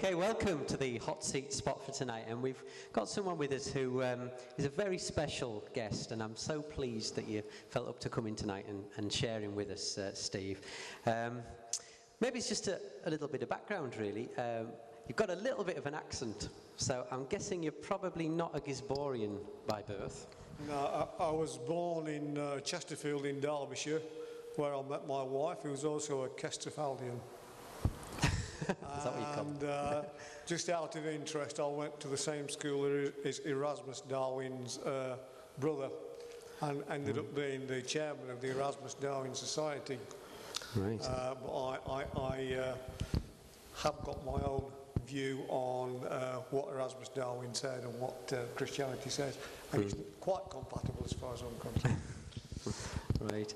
Okay, welcome to the hot seat spot for tonight, and we've got someone with us who is a very special guest, and I'm so pleased that you felt up to come in tonight and sharing with us, Steve. Maybe it's just a little bit of background, really. You've got a little bit of an accent, so I'm guessing you're probably not a Gisbornean by birth. No, I was born in Chesterfield in Derbyshire, where I met my wife, who was also a Chesterfieldian. Is that what you call it? And just out of interest, I went to the same school as Erasmus Darwin's brother, and ended up being the chairman of the Erasmus Darwin Society. Right. But I have got my own view on what Erasmus Darwin said and what Christianity says, and it's quite compatible as far as I'm concerned. Right.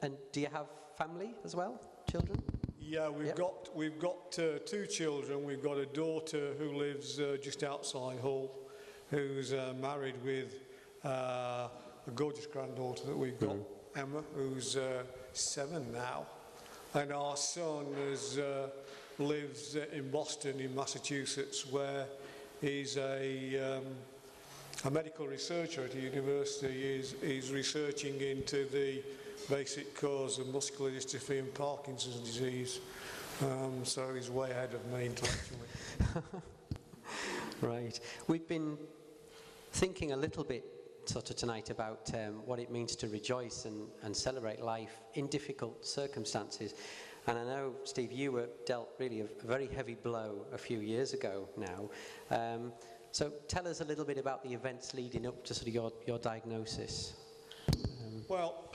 And do you have family as well? Children? Yeah, we've got 2 children. We've got a daughter who lives just outside Hull, who's married with a gorgeous granddaughter that we've got, Emma, who's 7 now, and our son lives in Boston, in Massachusetts, where he's a medical researcher at a university. He's researching into the basic cause of muscular dystrophy and Parkinson's disease, so he's way ahead of me intellectually. Right. We've been thinking a little bit sort of tonight about what it means to rejoice and celebrate life in difficult circumstances. And I know, Steve, you were dealt really a very heavy blow a few years ago now. So tell us a little bit about the events leading up to sort of your diagnosis. Well,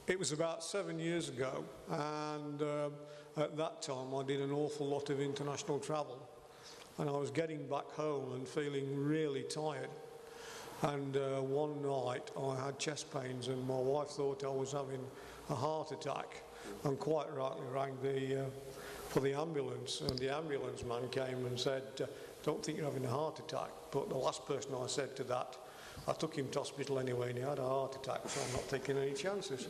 it was about 7 years ago, and at that time I did an awful lot of international travel, and I was getting back home and feeling really tired. And one night I had chest pains, and my wife thought I was having a heart attack, and quite rightly rang for the ambulance, and the ambulance man came and said, "Don't think you're having a heart attack." But the last person I said to that, I took him to hospital anyway, and he had a heart attack, so I'm not taking any chances.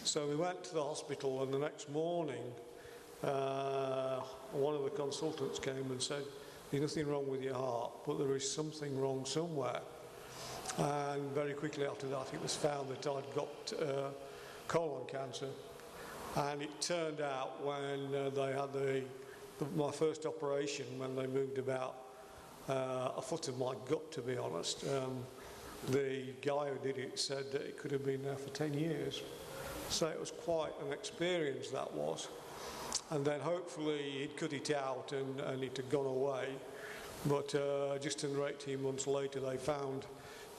So we went to the hospital, and the next morning one of the consultants came and said, "There's nothing wrong with your heart, but there is something wrong somewhere." And very quickly after that it was found that I'd got colon cancer, and it turned out when they had my first operation, when they moved about a foot of my gut, to be honest, the guy who did it said that it could have been there for 10 years. So it was quite an experience, that was. And then hopefully he'd cut it out and it had gone away. But just under 18 months later they found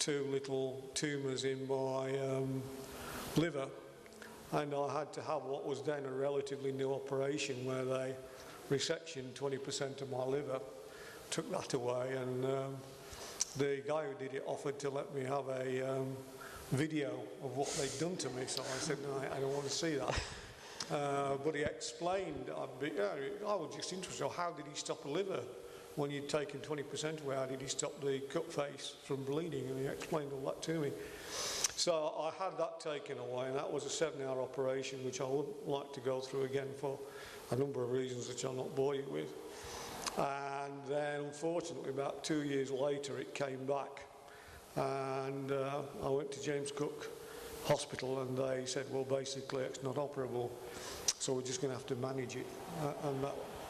2 little tumours in my liver, and I had to have what was then a relatively new operation where they resectioned 20% of my liver, took that away, and the guy who did it offered to let me have a video of what they'd done to me, so I said, "No, I don't want to see that." But he explained, I was just interested, how did he stop the liver? When you'd taken 20% away, how did he stop the cut face from bleeding? And he explained all that to me. So I had that taken away, and that was a 7-hour operation, which I wouldn't like to go through again for a number of reasons which I'll not bore you with. And then, unfortunately, about 2 years later, it came back, and I went to James Cook Hospital, and they said, "Well, basically, it's not operable, so we're just going to have to manage it." And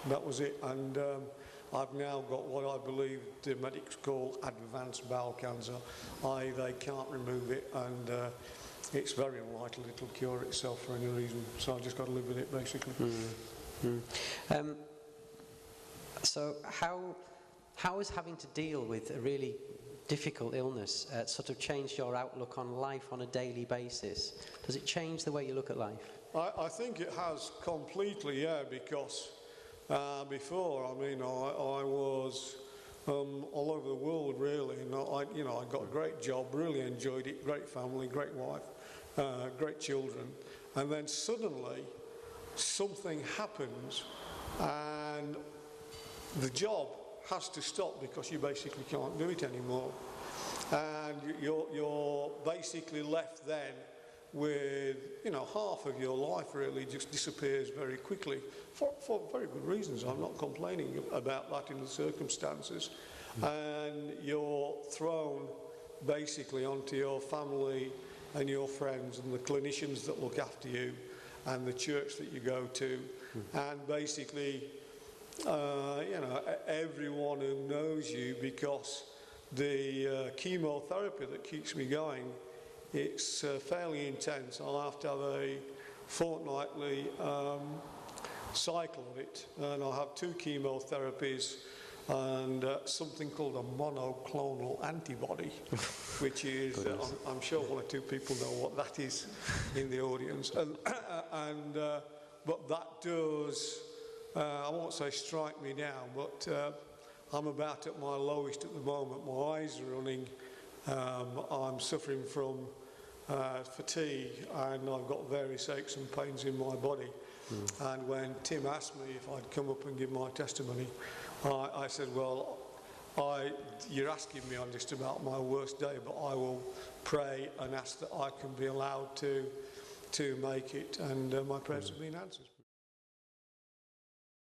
that was it. And I've now got what I believe the medics call advanced bowel cancer. They can't remove it, and it's very unlikely it'll cure itself for any reason. So I've just got to live with it, basically. So how is having to deal with a really difficult illness sort of changed your outlook on life on a daily basis? Does it change the way you look at life? I think it has completely, yeah, because before, I mean, I was all over the world, really, and I got a great job, really enjoyed it, great family, great wife, great children, and then suddenly something happens and the job has to stop because you basically can't do it anymore, and you're basically left then with, you know, half of your life really just disappears very quickly for very good reasons. I'm not complaining about that in the circumstances. And you're thrown basically onto your family and your friends and the clinicians that look after you and the church that you go to, and basically, you know, everyone who knows you, because the chemotherapy that keeps me going, it's fairly intense. I'll have to have a fortnightly cycle of it, and I'll have 2 chemotherapies and something called a monoclonal antibody, which is, I'm sure 1 or 2 people know what that is in the audience. But that does, I won't say strike me down, but I'm about at my lowest at the moment. My eyes are running, I'm suffering from fatigue, and I've got various aches and pains in my body. And when Tim asked me if I'd come up and give my testimony, I said, well, you're asking me on just about my worst day, but I will pray and ask that I can be allowed to make it, and my prayers have been answered.